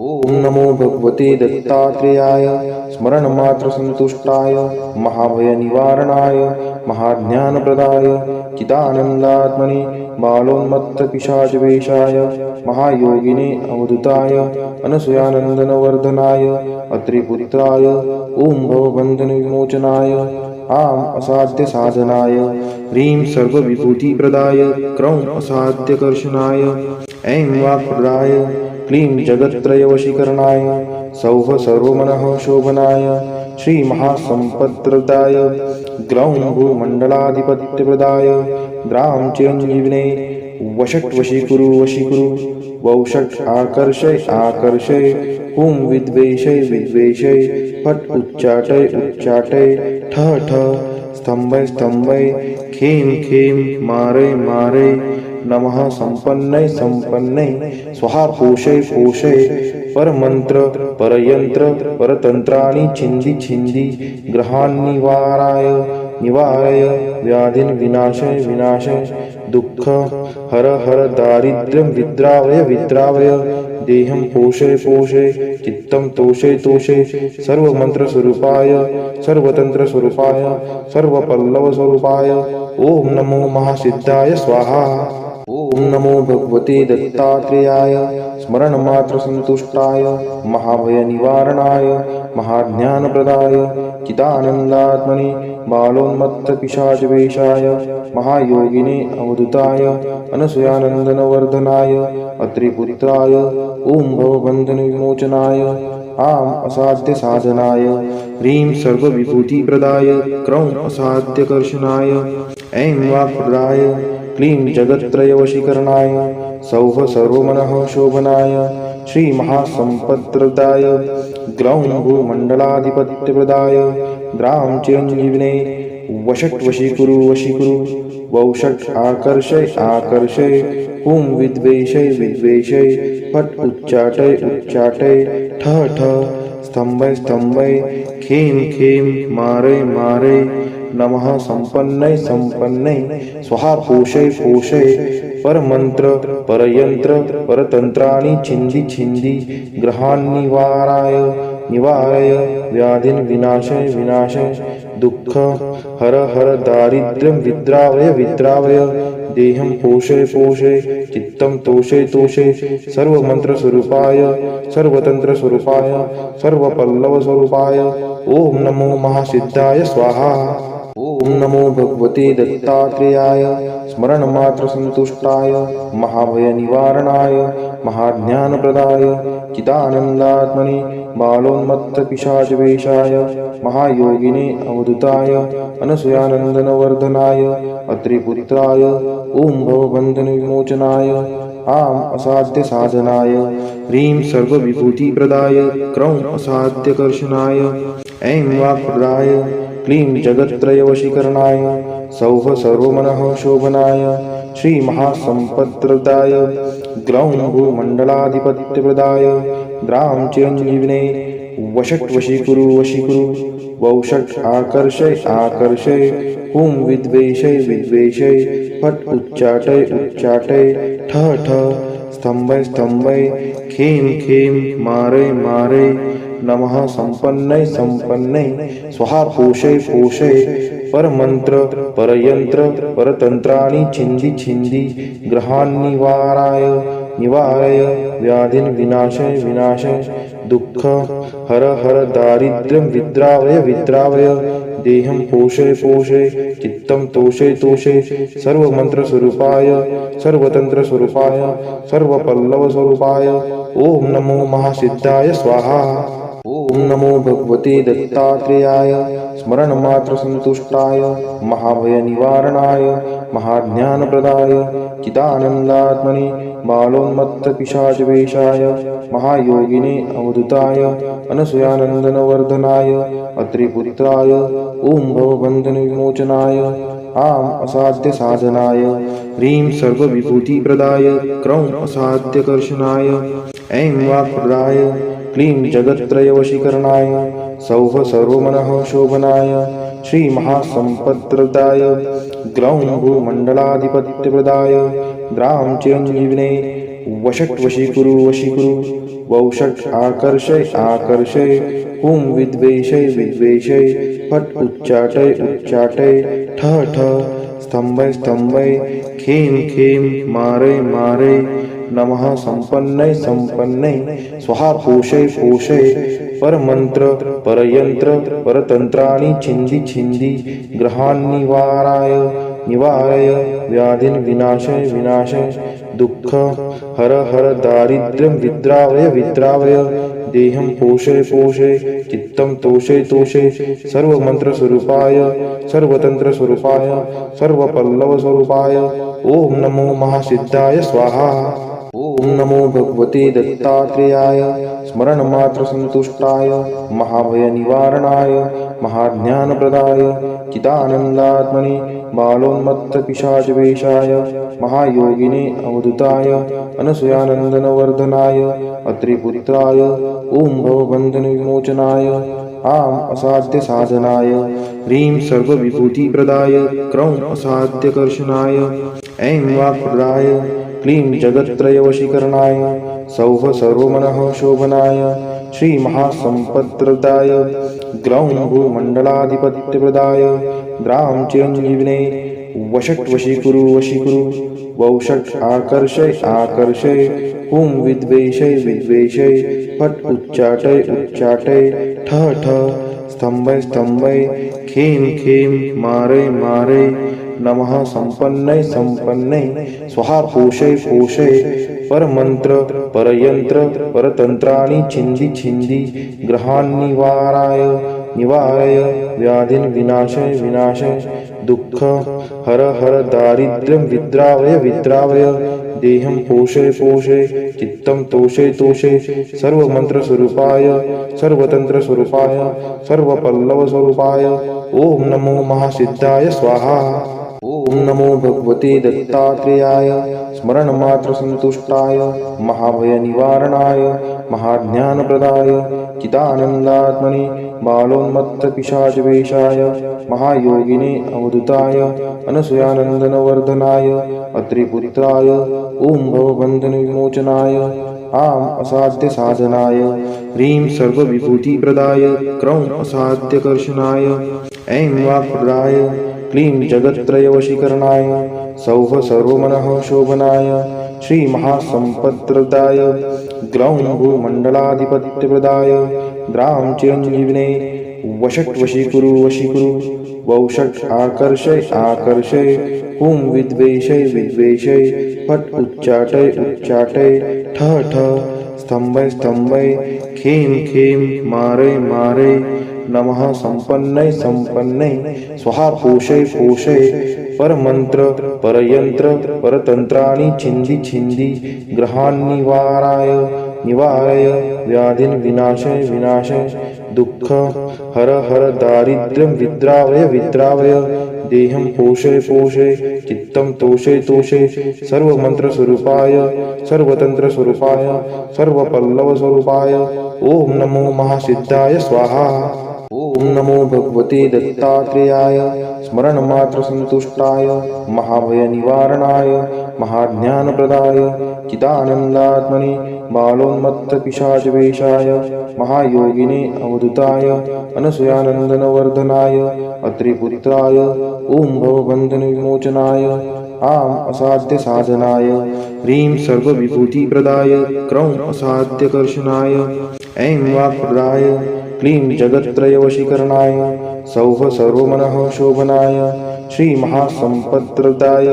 ओम नमो भगवते दत्तात्रेयाय स्मरणमात्रसन्तुष्टाय महाभयनिवारणाय महाज्ञानप्रदाय चिदानन्दात्मने बालोन्मत्तपिशाचवेशाय महायोगिने अवधूताय अनसूयानन्दनवर्धनाय अत्रिपुत्राय ओं भवबन्धनविमोचनाय आम् असाध्यसाधनाय ह्रीं सर्वविभूतिप्रदाय क्रौं असाध्यकर्षणाय ऐं वाक्प्रदाय क्लीं जगत्त्रयवशीकरणाय सौः सर्वमनः शोभनाय श्रीमहासम्पत्प्रदाय ग्लौं भूमण्डलाधिपत्यप्रदाय द्रां चिरञ्जीविने वषट्वशीकुरु वशीकुरु वौषट् आकर्षय आकर्षय हुं विद्वेषय विद्वेषय फट् उच्चाटय उच्चाटय ठः ठः स्तम्भय स्तम्भय खें खें मारय मारय नमः संपन्नय संपन्नय स्वाहा पोषय पोषय परमंत्र परयंत्र परतंत्राणि छिंदी छिंदी ग्रहान्निवाराय निवारय व्याधिन विनाशय विनाशय दुःख हर हर दारिद्र्यं विद्रावय विद्रावय देहं पोषय पोषय चित्तं तोषय तोषय सर्वमन्त्रस्वरूपाय सर्वतन्त्रस्वरूपाय सर्वपल्लवस्वरूपाय ओम नमो महासिद्धाय स्वाहा। ओम नमो भगवते दत्तात्रेयाय स्मरणमात्रसन्तुष्टाय महाभयनिवारणाय महाज्ञानप्रदाय चिदानन्दात्मने बालोन्मत्तपिशाचवेशाय महायोगिने अवधूताय अनसूयानन्दनवर्धनाय अत्रिपुत्राय ओं भवबन्धनविमोचनाय आम् असाध्यसाधनाय ह्रीं सर्वविभूतिप्रदाय क्रौं असाध्यकर्षणाय ऐं वाक्प्रदाय क्लीं जगत्त्रयवशीकरणाय सौः सर्वमनः शोभनाय श्रीमहासम्पत्प्रदाय ग्लौं भूमण्डलाधिपत्यप्रदाय द्रां चिरञ्जीविने वषट् वशीकुरु वशीकुरु वौषट् आकर्षय आकर्षय हुं विद्वेषय विद्वेषय फट् उच्चाटय उच्चाटय ठः ठः स्तम्भय स्तम्भय खें खें मारय मारय नमः संपन्नय संपन्नय स्वाहा पोषय पोषय परमंत्र परयंत्र परतंत्राणि छिंदी छिंदी ग्रहान्निवाराय निवारय व्याधिन विनाशय विनाशय दुःख हर हर दारिद्र्यं विद्रावय विद्रावय देहं पोषय पोषय चित्तं तोषय तोषय सर्वमन्त्रस्वरूपाय सर्वतन्त्रस्वरूपाय सर्वपल्लवस्वरूपाय ओम नमो महासिद्धाय स्वाहा। ओम नमो भगवते दत्तात्रेयाय स्मरणमात्रसन्तुष्टाय महाभयनिवारणाय महाज्ञानप्रदाय चिदानन्दात्मने बालोन्मत्तपिशाचवेशाय महायोगिने अवधूताय अनसूयानन्दनवर्धनाय अत्रिपुत्राय ओं भवबन्धनविमोचनाय आम् असाध्यसाधनाय ह्रीं सर्वविभूतिप्रदाय क्रौं असाध्यकर्षणाय ऐं वाक्प्रदाय क्लीं जगत्त्रयवशीकरणाय सौः सर्वमनः शोभनाय श्रीमहासम्पत्प्रदाय ग्लौं भूमण्डलाधिपत्यप्रदाय द्रां चिरञ्जीविने वषट् वशीकुरु वशीकुरु वौषट् आकर्षय आकर्षय हुं विद्वेषय विद्वेषय फट् उच्चाटय उच्चाटय ठः ठः स्तम्भय स्तम्भय खें खें मारय मारय नमः संपन्नय संपन्नय स्वाहा पोषय पोषय परमंत्र परयंत्र परतंत्राणि छिंदी छिंदी ग्रहान्निवाराय निवारय व्याधिन विनाशय विनाशय दुःख हर हर दारिद्र्यं विद्रावय विद्रावय देहं पोषय पोषय चित्तं तोषय तोषय सर्वमन्त्रस्वरूपाय सर्वतन्त्रस्वरूपाय सर्वपल्लवस्वरूपाय ओम नमो महासिद्धाय स्वाहा। ओम नमो भगवते दत्तात्रेयाय स्मरणमात्रसन्तुष्टाय महाभयनिवारणाय महाज्ञानप्रदाय चिदानन्दात्मने बालोन्मत्तपिशाचवेशाय महायोगिने अवधूताय अनसूयानन्दनवर्धनाय अत्रिपुत्राय ओं भवबन्धनविमोचनाय आम् असाध्यसाधनाय ह्रीं सर्वविभूतिप्रदाय क्रौं असाध्यकर्षणाय ऐं वाक्प्रदाय क्लीं जगत्त्रयवशीकरणाय सौः सर्वमनः शोभनाय श्रीमहासम्पत्प्रदाय ग्लौं भूमण्डलाधिपत्यप्रदाय द्रां चिरञ्जीविने वषट् वशीकुरु वशीकुरु वौषट आकर्षय आकर्षय हुं विद्वेषय विद्वेषय फट उच्चाटय उच्चाटय ठ ठ स्तंभय स्तंभय खेम खेम मारय मारय नमः संपन्नय संपन्नय स्वाहा पोषय पोषय परमंत्र परयंत्र परतंत्राणि छिंदी छिंदी ग्रहान्निवाराय निवारय व्याधिन विनाशय विनाशय दुःख हर हर दारिद्र्यं विद्रावय विद्रावय देहं पोषय पोषय चित्तं तोषय तोषय सर्वमंत्र स्वरूपाय सर्वतंत्र स्वरूपाय सर्वपल्लव स्वरूपाय ओम नमो महासिद्धाय स्वाहा। ओम नमो भगवते दत्तात्रेयाय स्मरण मात्र संतुष्टाय महाभय निवारणाय महाज्ञानप्रदाय चिदानंदात्मने बालोन्मत्त पिशाचवेशाय महायोगिने अवधूताय अनसूयानंदनवर्धनाय अत्रिपुत्राय ओम भवबंधन विमोचनाय आम असाध्य साधनाय ह्रीं सर्वविभूतिप्रदाय क्रौं असाध्यकर्षणाय ऐं वाक्प्रदाय क्लीं जगत्त्रयवशीकरणाय सौः सर्वमनः शोभनाय श्री महासंपत्प्रदाय ग्रौं भूमण्डलाधिपत्यप्रदाय द्रां चिरञ्जीविने वषट् वशीकुरु वशीकुरु वौषट् आकर्षय आकर्षय हुं विद्वेषय विद्वेषय फट् उच्चाटय उच्चाटय ठ ठ स्तंभय स्तंभय खेम खेम मारय मारय नमः संपन्नय संपन्नय स्वाहा पोषय पोषय परमंत्र परयंत्र परतंत्राणि छिंदी छिंदी ग्रहान्निवाराय निवारय व्याधिन विनाशय विनाशय दुःख हर हर दारिद्र्यं विद्रावय विद्रावय देहं पोषय पोषय चित्तं तोषय तोषय सर्वमंत्र स्वरूपाय सर्वतंत्र स्वरूपाय सर्वपल्लव स्वरूपाय ओम नमो महासिद्धाय स्वाहा। ओम नमो भगवते दत्तात्रेयाय स्मरण मात्र संतुष्टाय महाभय निवारणाय महाज्ञानप्रदाय चिदानंदात्मने बालोन्मत्त पिशाचवेशाय महायोगिने अवधूताय अनसूयानंदनवर्धनाय अत्रिपुत्राय ओम भवबंधन विमोचनाय आम असाध्य साधनाय ह्रीं सर्वविभूतिप्रदाय क्रौं असाध्यकर्षणाय ऐं वाक्प्रदाय क्लीं जगत्त्रयवशीकरणाय सौः सर्वमनः शोभनाय श्री महासंपत्प्रदाय ग्रौं भूमण्डलाधिपत्यप्रदाय द्रां चिरञ्जीविने वषट् वशीकुरु वशीकुरु वौषट् आकर्षय आकर्षय हुं विद्वेषय विद्वेषय फट् उच्चाटय उच्चाटय ठ ठ स्तंभय स्तंभय खेम खेम मारय मारय नमः संपन्नय संपन्नय स्वाहा पोषय पोषय परमंत्र परयंत्र परतंत्राणि छिंदी छिंदी ग्रहान्निवाराय निवारय व्याधिन विनाशय विनाशय दुःख हर हर दारिद्र्यं विद्रावय विद्रावय देहं पोषय पोषय चित्तं तोषय तोषय सर्वमंत्र स्वरूपाय सर्वतंत्र स्वरूपाय सर्वपल्लव स्वरूपाय ओम नमो महासिद्धाय स्वाहा। ओम नमो भगवते दत्तात्रेयाय स्मरण मात्र संतुष्टाय महाभय निवारणाय महाज्ञानप्रदाय चिदानंदात्मने बालोन्मत्त पिशाचवेशाय महायोगिने अवधूताय अनसूयानंदनवर्धनाय अत्रिपुत्राय ओम भवबंधन विमोचनाय आम असाध्य साधनाय ह्रीं सर्वविभूतिप्रदाय क्रौं असाध्यकर्षणाय ऐं वाक्प्रदाय क्लीं जगत्त्रयवशीकरणाय सौः सर्वमनः शोभनाय श्री महासंपत्प्रदाय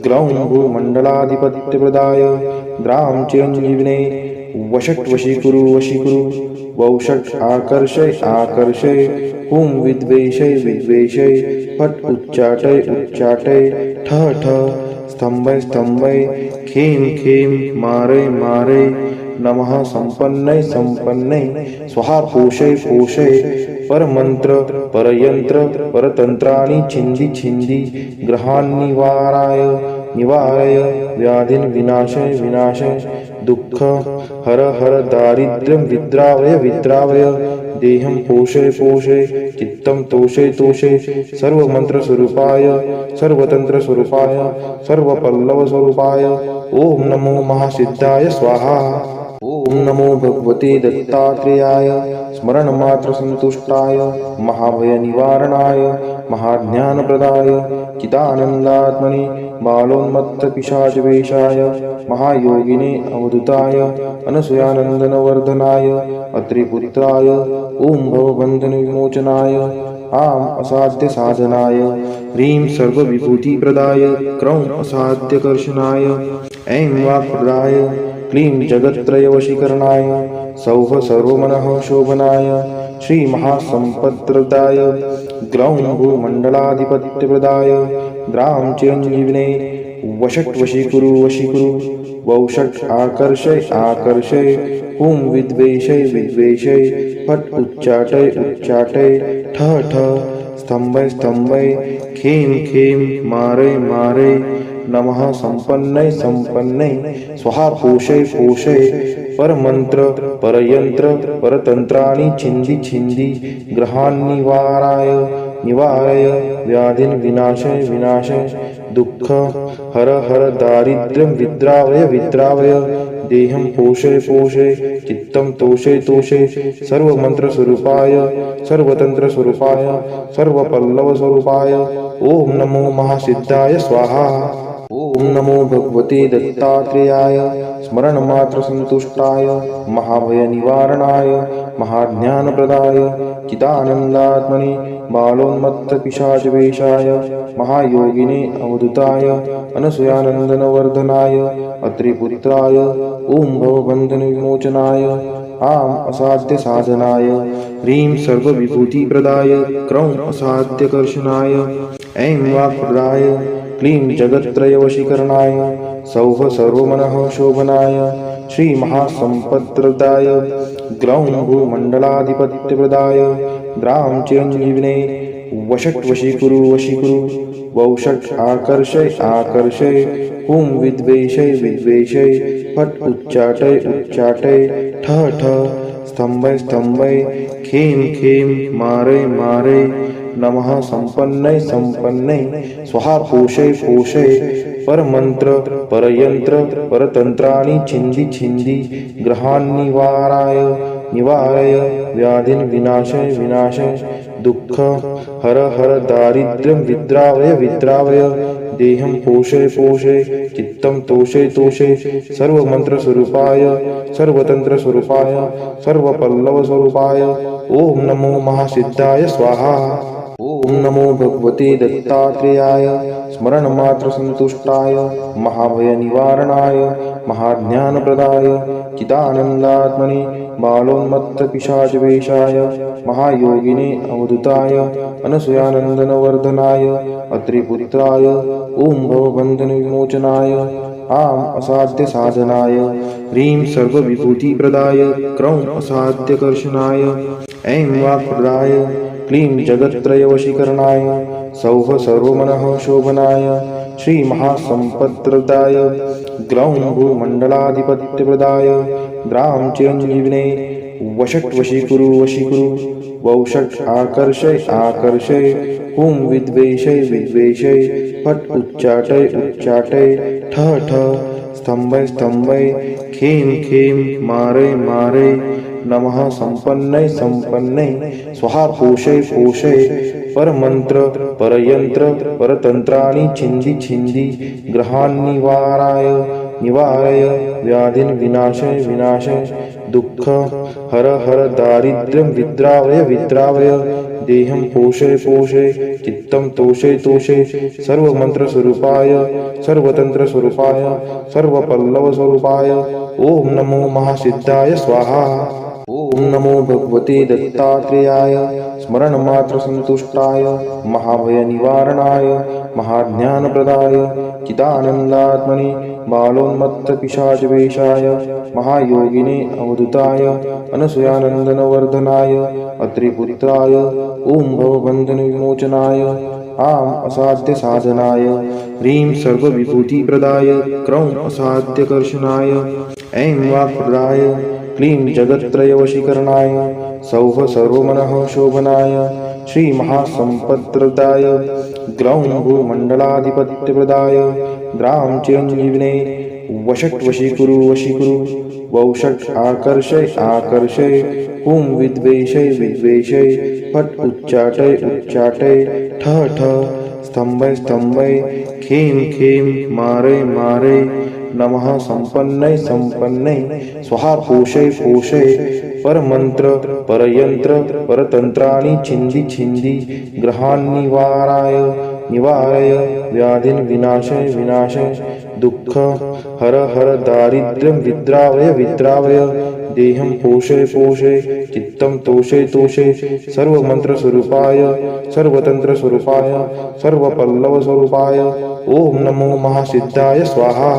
ग्रौं भूमण्डलाधिपत्यप्रदाय द्रां चिरञ्जीविने वषट् वशीकुरु वशीकुरु वौषट् आकर्षय आकर्षय हुं विद्वेषय विद्वेषय फट् उच्चाटय उच्चाटय ठ ठ स्तंभय स्तंभय खेम खेम मारय मारय नमः संपन्नय संपन्नय स्वाहा पोषय पोषय परमंत्र परयंत्र परतंत्राणि छिंदी छिंदी ग्रहान्निवाराय निवारय व्याधिन विनाशय विनाशय दुःख हर हर दारिद्र्यं विद्रावय विद्रावय देहं पोषय पोषय चित्तं तोषय तोषय सर्वमंत्र स्वरूपाय सर्वतंत्र स्वरूपाय सर्वपल्लव स्वरूपाय ओम नमो महासिद्धाय स्वाहा। ओम नमो भगवते दत्तात्रेयाय स्मरणमात्रसन्तुष्टाय महाभयनिवारणाय महाज्ञानप्रदाय चिदानन्दात्मने बालोन्मत्तपिशाचवेशाय महायोगिने अवधूताय अनसूयानन्दनवर्धनाय अत्रिपुत्राय ओं भवबन्धनविमोचनाय आम् असाध्यसाधनाय ह्रीं सर्वविभूतिप्रदाय क्रौं असाध्यकर्षणाय ऐं वाक्प्रदाय क्लीं जगत्त्रयवशीकरणाय सौः सर्वमनः शोभनाय श्रीमहासम्पत्प्रदाय ग्लौं भूमण्डलाधिपत्यप्रदाय द्रां चिरञ्जीविने वषट् वशीकुरु वौषट् आकर्षय हुं विद्वेषय फट् उच्चाटय ठः स्तम्भय खें मारे नमः संपन्नै स्वाहा पोषय परमंत्र परयंत्र परतंत्राणि छिंदी ग्रहान्निवाराय व्याधिन विनाशय दुःख हर दारिद्र्यं विद्रावय देहं पोषय चित्तं तोषय सर्वमंत्रस्वरूपाय सर्वतंत्रस्वरूपाय सर्वपल्लवस्वरूपाय ओम नमो महासिद्धाय स्वाहा। ओम नमो भगवते दत्तात्रेयाय स्मरणमात्रसन्तुष्टाय महाभयनिवारणाय महाज्ञानप्रदाय चिदानन्दात्मने बालोन्मत्तपिशाचवेशाय महायोगिने अवधूताय अनसूयानन्दनवर्धनाय अत्रिपुत्राय ओं भवबन्धनविमोचनाय आम् असाध्यसाधनाय ह्रीं सर्वविभूतिप्रदाय क्रौं असाध्यकर्षणाय ऐं वाक्प्रदाय क्लीं जगत्त्रयवशीकरणाय सौः सर्वमनः शोभनाय श्रीमहासम्पत्प्रदाय ग्लौं भूमण्डलाधिपत्यप्रदाय द्रां चिरञ्जीविने वषट् वशीकुरु वौषट् आकर्षय हुं विद्वेषय फट् उच्चाटय ठः स्तम्भय खें मारे नमः संपन्नै स्वाहा पोषय परमंत्र परयंत्र परतंत्राणि छिंदी ग्रहान्निवाराय व्याधिन विनाशय दुःख हर दारिद्र्यं विद्रावय देहं पोषय चित्तं तोषय सर्वमंत्रस्वरूपाय सर्वतंत्रस्वरूपाय सर्वपल्लवस्वरूपाय ओम नमो महासिद्धाय स्वाहा। ओम नमो भगवते दत्तात्रेयाय स्मरणमात्रसन्तुष्टाय महाभयनिवारणाय महाज्ञानप्रदाय चिदानन्दात्मने बालोन्मत्तपिशाचवेशाय महायोगिने अवधूताय अनसूयानन्दनवर्धनाय अत्रिपुत्राय ओं भवबन्धनविमोचनाय आम् असाध्यसाधनाय ह्रीं सर्वविभूतिप्रदाय क्रौं असाध्यकर्षणाय ऐं वाक्प्रदाय क्लीं जगत्त्रयवशीकरणाय सौः सर्वमनः शोभनाय श्रीमहासम्पत्प्रदाय ग्लौं भूमण्डलाधिपत्यप्रदाय द्रां चिरञ्जीविने वषट् वशीकुरु वौषट् आकर्षय हुं विद्वेषय फट् उच्चाटय ठः स्तम्भय खें मारे नमः संपन्नै स्वाहा पोषय परमंत्र परयंत्र परतंत्राणि छिंदी ग्रहान्निवाराय व्याधिन विनाशय दुःख हर दारिद्र्यं विद्रावय देहं पोषय चित्तं तोषय सर्वमंत्रस्वरूपाय सर्वतंत्रस्वरूपाय सर्वपल्लवस्वरूपाय ओम नमो महासिद्धाय स्वाहा। ओम नमो भगवते दत्तात्रेयाय स्मरणमात्रसन्तुष्टाय महाभयनिवारणाय महाज्ञानप्रदाय चिदानन्दात्मने बालोन्मत्तपिशाचवेशाय महायोगिने अवधूताय अनसूयानन्दनवर्धनाय अत्रिपुत्राय ओं भवबन्धनविमोचनाय आम् असाध्यसाधनाय ह्रीं सर्वविभूतिप्रदाय क्रौं असाध्यकर्षणाय ऐं वाक्प्रदाय क्लीं जगत्त्रयवशीकरणाय सौः सर्वमनः शोभनाय श्रीमहासम्पत्प्रदाय ग्लौं भूमण्डलाधिपत्यप्रदाय द्रां चिरञ्जीविने वषट् वशीकुरु वौषट आकर्षय आकर्षय हुम विद्वेषय विद्वेषय फट उच्चाटय उच्चाटय ठ ठ स्तंभय स्तंभय खेम खेम मारय मारय नमः संपन्नय संपन्नय स्वाहा पोषय पोषय परमंत्र परयंत्र परतंत्राणि छिंदी छिंदी ग्रहान् निवाराय निवारय व्याधिन विनाशय विनाशय दुःख हर हर दारिद्र्यं विद्रावय विद्रावय देहं पोषय पोषय चित्तं तोषय तोषय सर्वमंत्र स्वरूपाय सर्वतंत्र स्वरूपाय सर्वपल्लव स्वरूपाय ओम नमो महासिद्धाय स्वाहा।